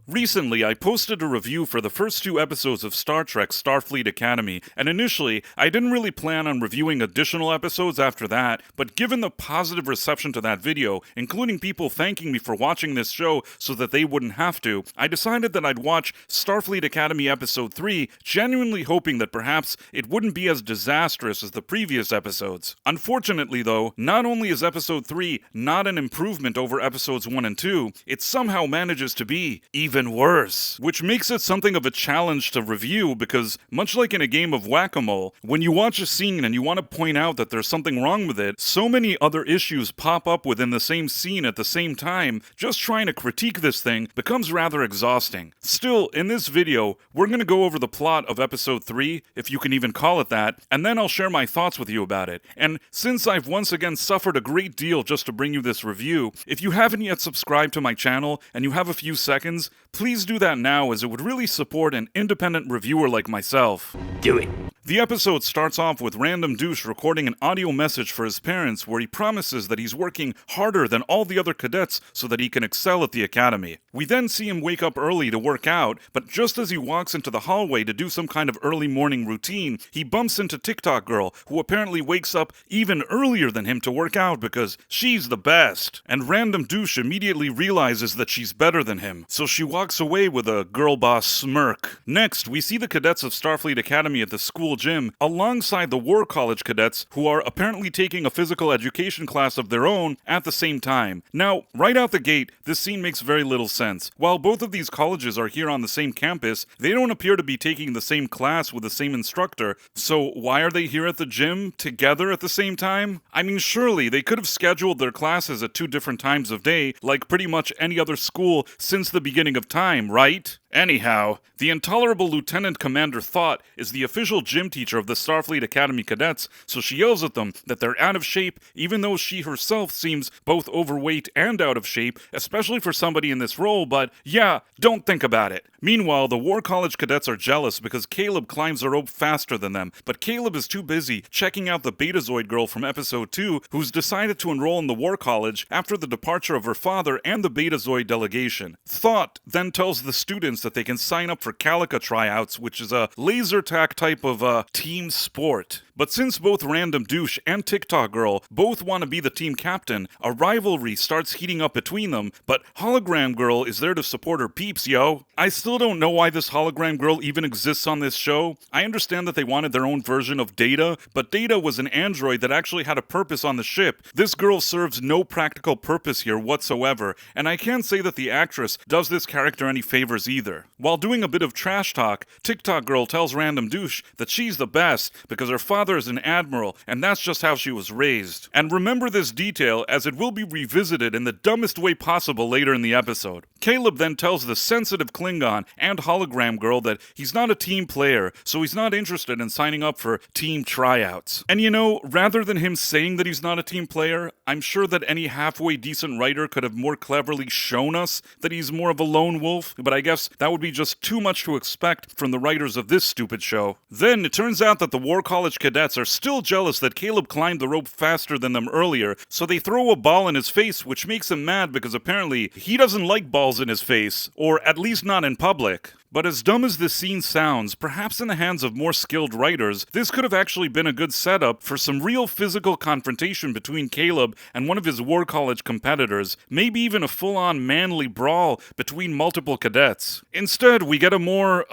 Recently, I posted a review for the first 2 episodes of Star Trek Starfleet Academy, and initially, I didn't really plan on reviewing additional episodes after that, but given the positive reception to that video, including people thanking me for watching this show so that they wouldn't have to, I decided that I'd watch Starfleet Academy Episode 3, genuinely hoping that perhaps it wouldn't be as disastrous as the previous episodes. Unfortunately, though, not only is Episode 3 not an improvement over Episodes 1 and 2, it somehow manages to be even worse, which makes it something of a challenge to review because, much like in a game of whack-a-mole, when you watch a scene and you want to point out that there's something wrong with it, so many other issues pop up within the same scene at the same time, just trying to critique this thing becomes rather exhausting. Still, in this video, we're going to go over the plot of Episode 3, if you can even call it that, and then I'll share my thoughts with you about it. And since I've once again suffered a great deal just to bring you this review, if you haven't yet subscribed to my channel and you have a few seconds, please do that now, as it would really support an independent reviewer like myself. Do it. The episode starts off with Random Douche recording an audio message for his parents where he promises that he's working harder than all the other cadets so that he can excel at the academy. We then see him wake up early to work out, but just as he walks into the hallway to do some kind of early morning routine, he bumps into TikTok Girl, who apparently wakes up even earlier than him to work out because she's the best. And Random Douche immediately realizes that she's better than him, so she walks away with a girl boss smirk. Next, we see the cadets of Starfleet Academy at the school gym alongside the War College cadets who are apparently taking a physical education class of their own at the same time. Now, right out the gate, this scene makes very little sense. While both of these colleges are here on the same campus, they don't appear to be taking the same class with the same instructor, so why are they here at the gym together at the same time? I mean, surely they could have scheduled their classes at 2 different times of day, like pretty much any other school since the beginning of time, right? Anyhow, the intolerable Lieutenant Commander Thought is the official gym teacher of the Starfleet Academy cadets, so she yells at them that they're out of shape, even though she herself seems both overweight and out of shape, especially for somebody in this role, but yeah, don't think about it. Meanwhile, the War College cadets are jealous because Caleb climbs a rope faster than them, but Caleb is too busy checking out the Betazoid girl from Episode 2, who's decided to enroll in the War College after the departure of her father and the Betazoid delegation. Thought then tells the students that they can sign up for Calica Tryouts, which is a laser tag type of team sport. But since both Random Douche and TikTok Girl both want to be the team captain, a rivalry starts heating up between them, but Hologram Girl is there to support her peeps, yo. I still don't know why this Hologram Girl even exists on this show. I understand that they wanted their own version of Data, but Data was an android that actually had a purpose on the ship. This girl serves no practical purpose here whatsoever, and I can't say that the actress does this character any favors either. While doing a bit of trash talk, TikTok Girl tells Random Douche that she's the best because her father is an admiral, and that's just how she was raised. And remember this detail, as it will be revisited in the dumbest way possible later in the episode. Caleb then tells the sensitive Klingon and Hologram Girl that he's not a team player, so he's not interested in signing up for team tryouts. And you know, rather than him saying that he's not a team player, I'm sure that any halfway decent writer could have more cleverly shown us that he's more of a lone wolf, but I guess that would be just too much to expect from the writers of this stupid show. Then it turns out that the War College cadets are still jealous that Caleb climbed the rope faster than them earlier, so they throw a ball in his face, which makes him mad because apparently he doesn't like balls in his face, or at least not in public. But as dumb as this scene sounds, perhaps in the hands of more skilled writers, this could have actually been a good setup for some real physical confrontation between Caleb and one of his War College competitors, maybe even a full-on manly brawl between multiple cadets. Instead, we get a more,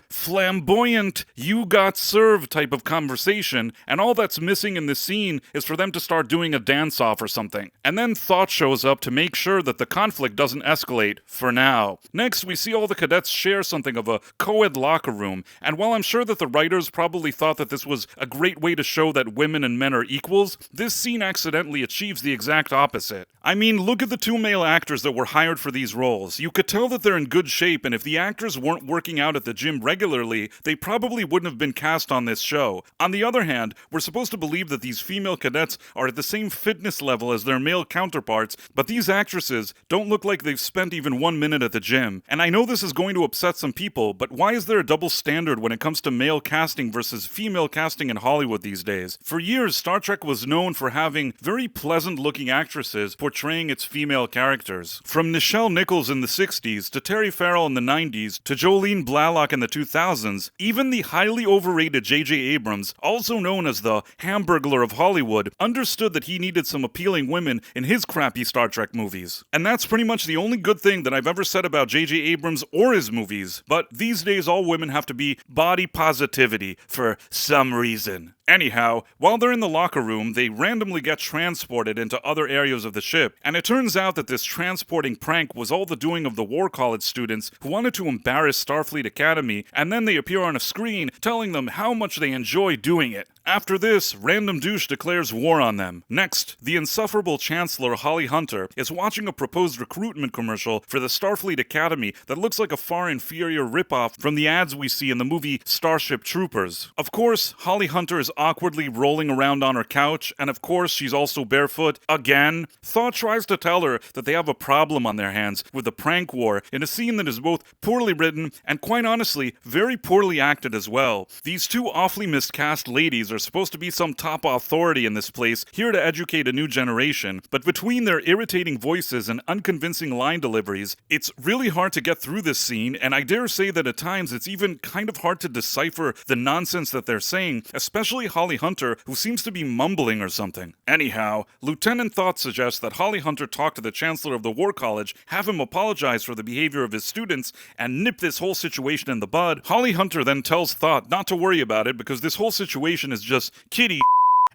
flamboyant, you got served type of conversation, and all that's missing in this scene is for them to start doing a dance-off or something. And then Thought shows up to make sure that the conflict doesn't escalate, for now. Next, we see all the cadets share something of a co-ed locker room, and while I'm sure that the writers probably thought that this was a great way to show that women and men are equals, this scene accidentally achieves the exact opposite. I mean, look at the 2 male actors that were hired for these roles. You could tell that they're in good shape, and if the actors weren't working out at the gym regularly, they probably wouldn't have been cast on this show. On the other hand, we're supposed to believe that these female cadets are at the same fitness level as their male counterparts, but these actresses don't look like they've spent even 1 minute at the gym. And I know this is going to upset some people, but why is there a double standard when it comes to male casting versus female casting in Hollywood these days? For years, Star Trek was known for having very pleasant-looking actresses portraying its female characters. From Nichelle Nichols in the 60s, to Terry Farrell in the 90s, to Jolene Blalock in the 2000s, even the highly overrated J.J. Abrams, also known as the Hamburglar of Hollywood, understood that he needed some appealing women in his crappy Star Trek movies. And that's pretty much the only good thing that I've ever said about J.J. Abrams or his movies. But these days, all women have to be body positivity for some reason. Anyhow, while they're in the locker room, they randomly get transported into other areas of the ship, and it turns out that this transporting prank was all the doing of the War College students who wanted to embarrass Starfleet Academy, and then they appear on a screen telling them how much they enjoy doing it. After this, Random Douche declares war on them. Next, the insufferable Chancellor Holly Hunter is watching a proposed recruitment commercial for the Starfleet Academy that looks like a far inferior ripoff from the ads we see in the movie Starship Troopers. Of course, Holly Hunter is awkwardly rolling around on her couch, and of course she's also barefoot, again. Thought tries to tell her that they have a problem on their hands with the prank war in a scene that is both poorly written and, quite honestly, very poorly acted as well. These two awfully miscast ladies are supposed to be some top authority in this place, here to educate a new generation, but between their irritating voices and unconvincing line deliveries, it's really hard to get through this scene, and I dare say that at times it's even kind of hard to decipher the nonsense that they're saying, especially Holly Hunter, who seems to be mumbling or something. Anyhow, Lieutenant Thought suggests that Holly Hunter talk to the Chancellor of the War College, have him apologize for the behavior of his students, and nip this whole situation in the bud. Holly Hunter then tells Thought not to worry about it because this whole situation is just kiddie.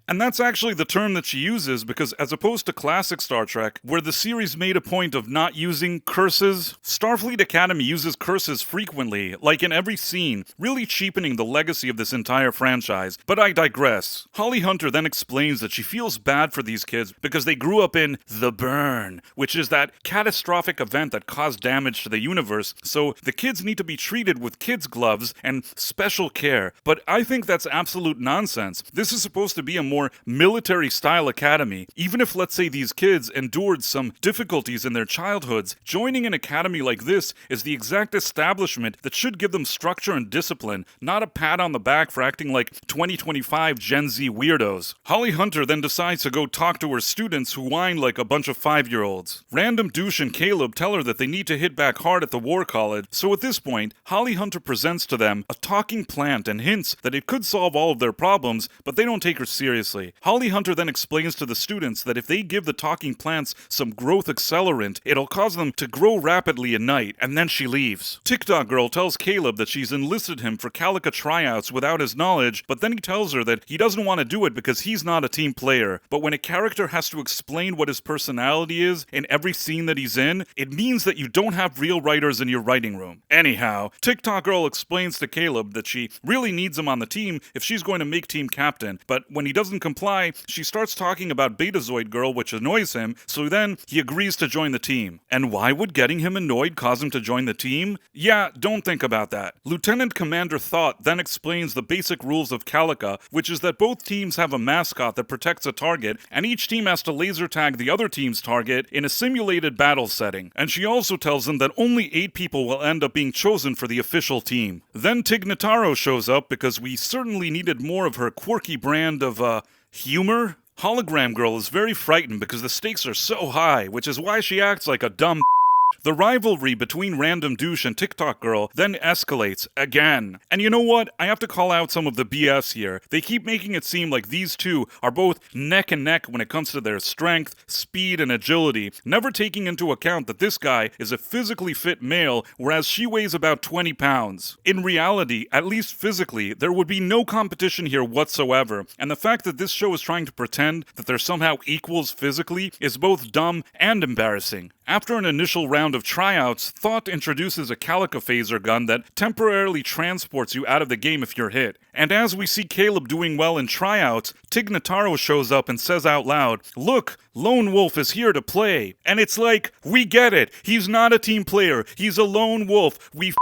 And that's actually the term that she uses because as opposed to classic Star Trek, where the series made a point of not using curses, Starfleet Academy uses curses frequently, like in every scene, really cheapening the legacy of this entire franchise. But I digress. Holly Hunter then explains that she feels bad for these kids because they grew up in the burn, which is that catastrophic event that caused damage to the universe, so the kids need to be treated with kids' gloves and special care. But I think that's absolute nonsense. This is supposed to be a more military-style academy. Even if, let's say, these kids endured some difficulties in their childhoods, joining an academy like this is the exact establishment that should give them structure and discipline, not a pat on the back for acting like 2025 Gen Z weirdos. Holly Hunter then decides to go talk to her students who whine like a bunch of 5-year-olds. Random Douche and Caleb tell her that they need to hit back hard at the War College, so at this point, Holly Hunter presents to them a talking plant and hints that it could solve all of their problems, but they don't take her seriously. Holly Hunter then explains to the students that if they give the talking plants some growth accelerant, it'll cause them to grow rapidly at night, and then she leaves. TikTok Girl tells Caleb that she's enlisted him for Calica Tryouts without his knowledge, but then he tells her that he doesn't want to do it because he's not a team player. But when a character has to explain what his personality is in every scene that he's in, it means that you don't have real writers in your writing room. Anyhow, TikTok Girl explains to Caleb that she really needs him on the team if she's going to make team captain, but when he doesn't comply, she starts talking about Betazoid Girl, which annoys him, so then he agrees to join the team. And why would getting him annoyed cause him to join the team? Yeah, don't think about that. Lieutenant Commander Thought then explains the basic rules of Calica, which is that both teams have a mascot that protects a target, and each team has to laser tag the other team's target in a simulated battle setting. And she also tells them that only 8 people will end up being chosen for the official team. Then Tig Notaro shows up because we certainly needed more of her quirky brand of, humor? Hologram Girl is very frightened because the stakes are so high, which is why she acts like a dumb. The rivalry between Random Douche and TikTok Girl then escalates again. And you know what? I have to call out some of the BS here. They keep making it seem like these two are both neck and neck when it comes to their strength, speed, and agility, never taking into account that this guy is a physically fit male, whereas she weighs about 20 pounds. In reality, at least physically, there would be no competition here whatsoever, and the fact that this show is trying to pretend that they're somehow equals physically is both dumb and embarrassing. After an initial round of tryouts, Thought introduces a Calica phaser gun that temporarily transports you out of the game if you're hit. And as we see Caleb doing well in tryouts, Tig Notaro shows up and says out loud, "Look, Lone Wolf is here to play." And it's like, we get it. He's not a team player. He's a lone wolf. We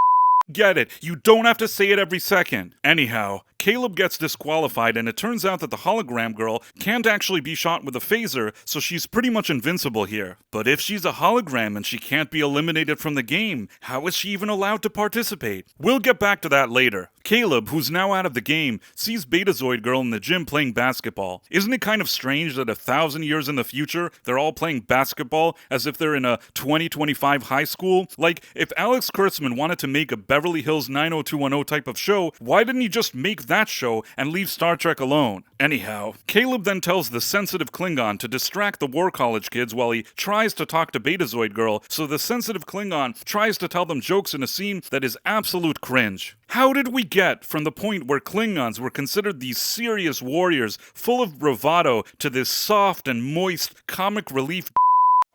Get it. You don't have to say it every second. Anyhow, Caleb gets disqualified, and it turns out that the hologram girl can't actually be shot with a phaser, so she's pretty much invincible here. But if she's a hologram and she can't be eliminated from the game, how is she even allowed to participate? We'll get back to that later. Caleb, who's now out of the game, sees Betazoid Girl in the gym playing basketball. Isn't it kind of strange that 1,000 years in the future, they're all playing basketball as if they're in a 2025 high school? Like, if Alex Kurtzman wanted to make a Beverly Hills 90210 type of show, why didn't he just make that show and leave Star Trek alone? Anyhow, Caleb then tells the sensitive Klingon to distract the War College kids while he tries to talk to Betazoid Girl, so the sensitive Klingon tries to tell them jokes in a scene that is absolute cringe. How did we get from the point where Klingons were considered these serious warriors full of bravado to this soft and moist comic relief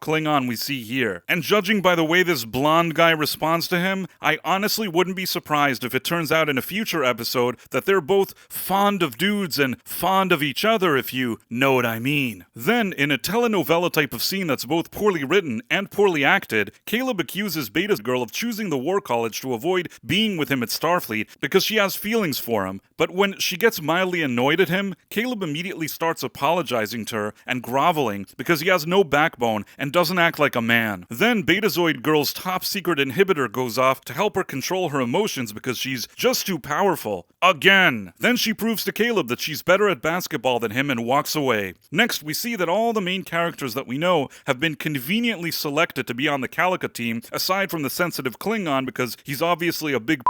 Klingon we see here? And judging by the way this blonde guy responds to him, I honestly wouldn't be surprised if it turns out in a future episode that they're both fond of dudes and fond of each other, if you know what I mean. Then, in a telenovela type of scene that's both poorly written and poorly acted, Caleb accuses Beta's girl of choosing the War College to avoid being with him at Starfleet because she has feelings for him. But when she gets mildly annoyed at him, Caleb immediately starts apologizing to her and groveling because he has no backbone and doesn't act like a man. Then Betazoid Girl's top secret inhibitor goes off to help her control her emotions because she's just too powerful. Again! Then she proves to Caleb that she's better at basketball than him and walks away. Next, we see that all the main characters that we know have been conveniently selected to be on the Calica team, aside from the sensitive Klingon because he's obviously a big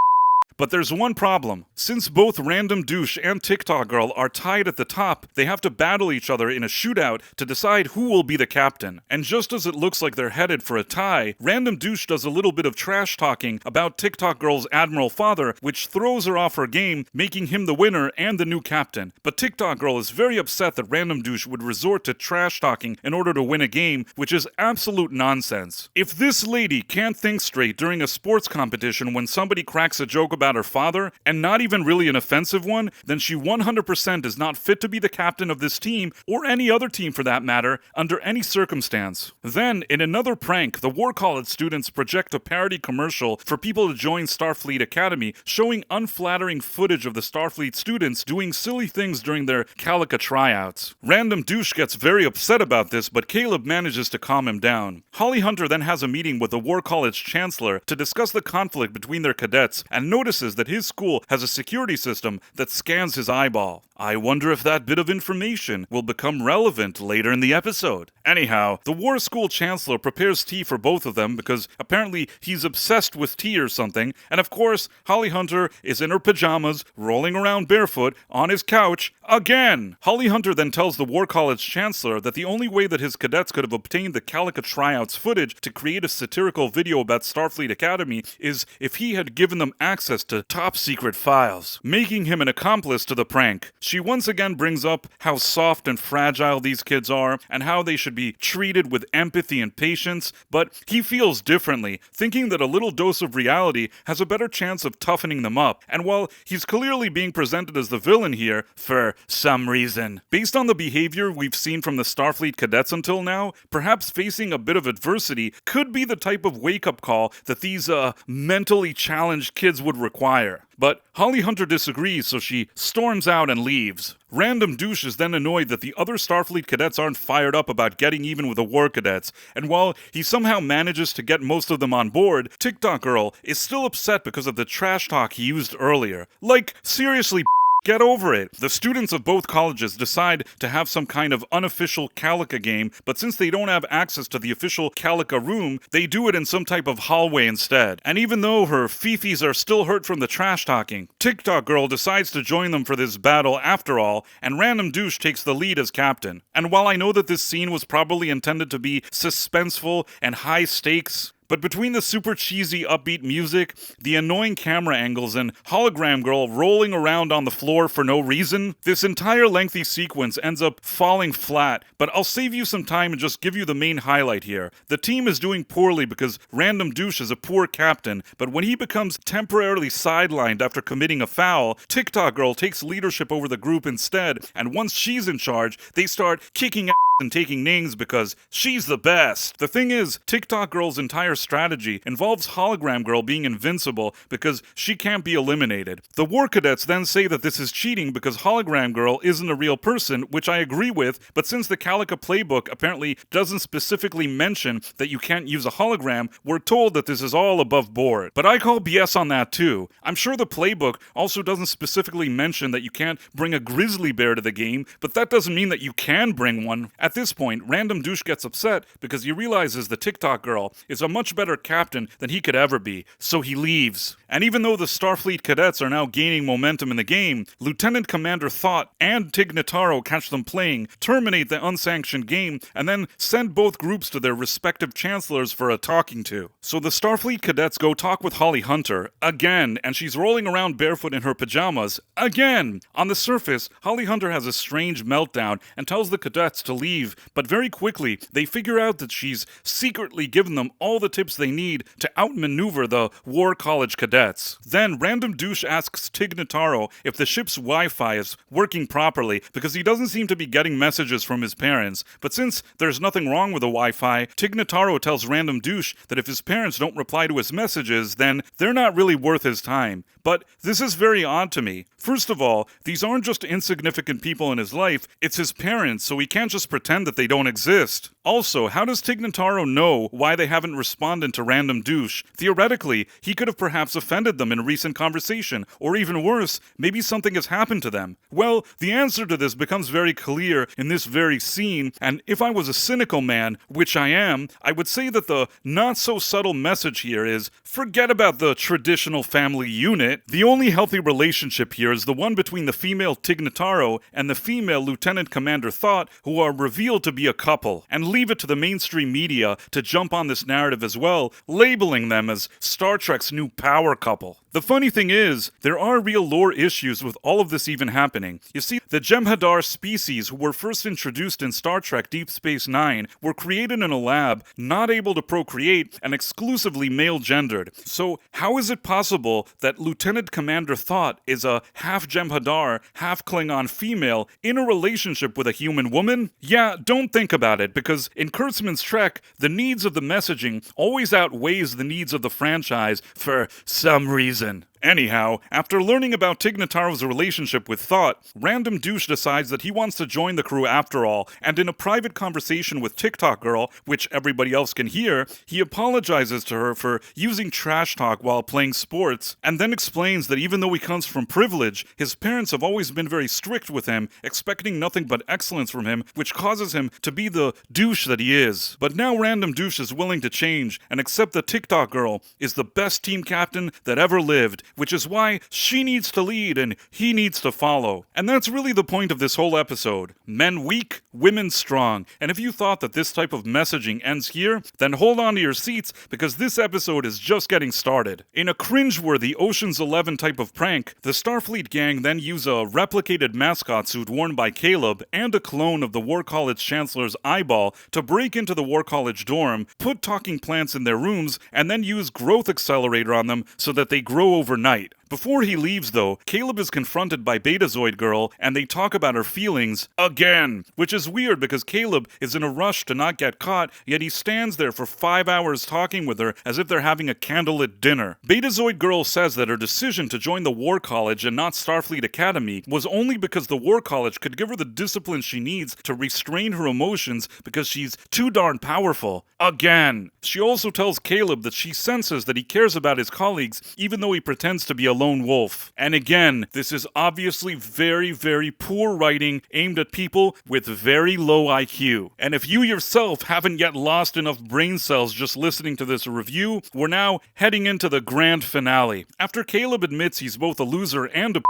But there's one problem. Since both Random Douche and TikTok Girl are tied at the top, they have to battle each other in a shootout to decide who will be the captain. And just as it looks like they're headed for a tie, Random Douche does a little bit of trash talking about TikTok Girl's Admiral father, which throws her off her game, making him the winner and the new captain. But TikTok Girl is very upset that Random Douche would resort to trash talking in order to win a game, which is absolute nonsense. If this lady can't think straight during a sports competition when somebody cracks a joke about her father, and not even really an offensive one, then she 100% is not fit to be the captain of this team, or any other team for that matter, under any circumstance. Then, in another prank, the War College students project a parody commercial for people to join Starfleet Academy, showing unflattering footage of the Starfleet students doing silly things during their Calica tryouts. Random Douche gets very upset about this, but Caleb manages to calm him down. Holly Hunter then has a meeting with the War College Chancellor to discuss the conflict between their cadets, and notices that his school has a security system that scans his eyeball. I wonder if that bit of information will become relevant later in the episode. Anyhow, the War School Chancellor prepares tea for both of them because apparently he's obsessed with tea or something, and of course, Holly Hunter is in her pajamas, rolling around barefoot on his couch again. Holly Hunter then tells the War College Chancellor that the only way that his cadets could have obtained the Calica tryouts footage to create a satirical video about Starfleet Academy is if he had given them access to top secret files, making him an accomplice to the prank. She once again brings up how soft and fragile these kids are and how they should be treated with empathy and patience, but he feels differently, thinking that a little dose of reality has a better chance of toughening them up. And while he's clearly being presented as the villain here, for some reason, based on the behavior we've seen from the Starfleet cadets until now, perhaps facing a bit of adversity could be the type of wake-up call that these mentally challenged kids would require. But Holly Hunter disagrees, so she storms out and leaves. Random Douche is then annoyed that the other Starfleet cadets aren't fired up about getting even with the War Cadets, and while he somehow manages to get most of them on board, TikTok Girl is still upset because of the trash talk he used earlier. Like, seriously, get over it. The students of both colleges decide to have some kind of unofficial Calica game, but since they don't have access to the official Calica room, they do it in some type of hallway instead. And even though her fifis are still hurt from the trash talking, TikTok Girl decides to join them for this battle after all, and Random Douche takes the lead as captain. And while I know that this scene was probably intended to be suspenseful and high stakes, but between the super cheesy upbeat music, the annoying camera angles, and Hologram Girl rolling around on the floor for no reason, this entire lengthy sequence ends up falling flat. But I'll save you some time and just give you the main highlight here. The team is doing poorly because Random Douche is a poor captain, but when he becomes temporarily sidelined after committing a foul, TikTok Girl takes leadership over the group instead, and once she's in charge, they start kicking ass and taking names because she's the best. The thing is, TikTok Girl's entire strategy involves Hologram Girl being invincible because she can't be eliminated. The War Cadets then say that this is cheating because Hologram Girl isn't a real person, which I agree with, but since the Calica playbook apparently doesn't specifically mention that you can't use a hologram, we're told that this is all above board. But I call BS on that too. I'm sure the playbook also doesn't specifically mention that you can't bring a grizzly bear to the game, but that doesn't mean that you can bring one. At this point, Random Douche gets upset because he realizes the TikTok girl is a much better captain than he could ever be, so he leaves. And even though the Starfleet cadets are now gaining momentum in the game, Lieutenant Commander Thought and Tig Notaro catch them playing, terminate the unsanctioned game, and then send both groups to their respective chancellors for a talking to. So the Starfleet cadets go talk with Holly Hunter, again, and she's rolling around barefoot in her pajamas, again! On the surface, Holly Hunter has a strange meltdown and tells the cadets to leave, but very quickly, they figure out that she's secretly given them all the tips they need to outmaneuver the War College cadets. Then, Random Douche asks Tig Notaro if the ship's Wi-Fi is working properly, because he doesn't seem to be getting messages from his parents, but since there's nothing wrong with the Wi-Fi, Tig Notaro tells Random Douche that if his parents don't reply to his messages, then they're not really worth his time. But this is very odd to me. First of all, these aren't just insignificant people in his life, it's his parents, so he can't just pretend that they don't exist. Also, how does Tig Notaro know why they haven't responded to Random Douche? Theoretically, he could have perhaps offended them in a recent conversation, or even worse, maybe something has happened to them. Well, the answer to this becomes very clear in this very scene, and if I was a cynical man, which I am, I would say that the not-so-subtle message here is, forget about the traditional family unit. The only healthy relationship here is the one between the female Tig Notaro and the female Lieutenant Commander Thought, who are revealed to be a couple, and leave it to the mainstream media to jump on this narrative as well, labeling them as Star Trek's new power couple. The funny thing is, there are real lore issues with all of this even happening. You see, the Jem'Hadar species who were first introduced in Star Trek Deep Space Nine were created in a lab, not able to procreate, and exclusively male-gendered. So, how is it possible that Lieutenant Commander Thought is a half Jem'Hadar, half Klingon female in a relationship with a human woman? Yeah, don't think about it, because in Kurtzman's Trek, the needs of the messaging always outweighs the needs of the franchise for some reason. Anyhow, after learning about Tig Notaro's relationship with Thought, Random Douche decides that he wants to join the crew after all, and in a private conversation with TikTok Girl, which everybody else can hear, he apologizes to her for using trash talk while playing sports, and then explains that even though he comes from privilege, his parents have always been very strict with him, expecting nothing but excellence from him, which causes him to be the douche that he is. But now Random Douche is willing to change, and accept that TikTok Girl is the best team captain that ever lived, which is why she needs to lead and he needs to follow. And that's really the point of this whole episode. Men weak, women strong. And if you thought that this type of messaging ends here, then hold on to your seats, because this episode is just getting started. In a cringeworthy Ocean's 11 type of prank, the Starfleet gang then use a replicated mascot suit worn by Caleb and a clone of the War College Chancellor's eyeball to break into the War College dorm, put talking plants in their rooms, and then use growth accelerator on them so that they grow overnight. Before he leaves, though, Caleb is confronted by Betazoid Girl, and they talk about her feelings again, which is weird because Caleb is in a rush to not get caught, yet he stands there for 5 hours talking with her as if they're having a candlelit dinner. Betazoid Girl says that her decision to join the War College and not Starfleet Academy was only because the War College could give her the discipline she needs to restrain her emotions because she's too darn powerful. Again. She also tells Caleb that she senses that he cares about his colleagues even though he pretends to be a lone wolf. And again, this is obviously very, very poor writing aimed at people with very low IQ. And if you yourself haven't yet lost enough brain cells just listening to this review, we're now heading into the grand finale. After Caleb admits he's both a loser and a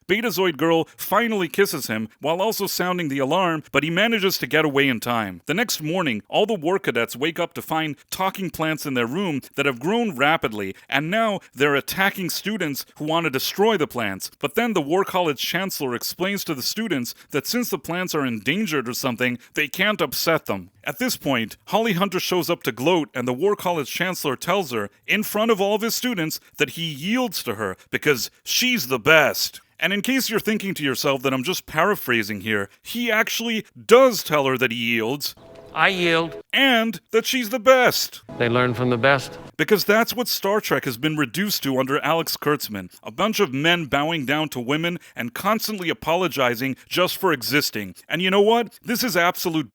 Betazoid Girl finally kisses him while also sounding the alarm, but he manages to get away in time. The next morning, all the War Cadets wake up to find talking plants in their room that have grown rapidly, and now they're attacking students who want to destroy the plants. But then the War College Chancellor explains to the students that since the plants are endangered or something, they can't upset them. At this point, Holly Hunter shows up to gloat, and the War College Chancellor tells her, in front of all of his students, that he yields to her because she's the best. And in case you're thinking to yourself that I'm just paraphrasing here, he actually does tell her that he yields. I yield. And that she's the best. They learn from the best. Because that's what Star Trek has been reduced to under Alex Kurtzman. A bunch of men bowing down to women and constantly apologizing just for existing. And you know what? This is absolute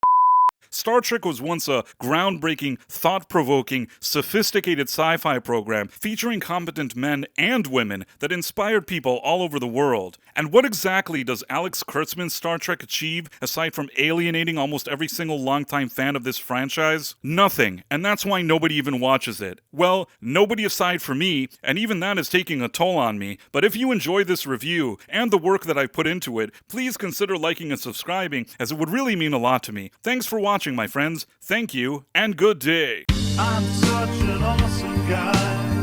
Star Trek was once a groundbreaking, thought-provoking, sophisticated sci-fi program featuring competent men and women that inspired people all over the world. And what exactly does Alex Kurtzman's Star Trek achieve, aside from alienating almost every single longtime fan of this franchise? Nothing, and that's why nobody even watches it. Well, nobody aside from me, and even that is taking a toll on me, but if you enjoy this review and the work that I've put into it, please consider liking and subscribing, as it would really mean a lot to me. Thanks for watching, my friends. Thank you, and good day. I'm such an awesome guy.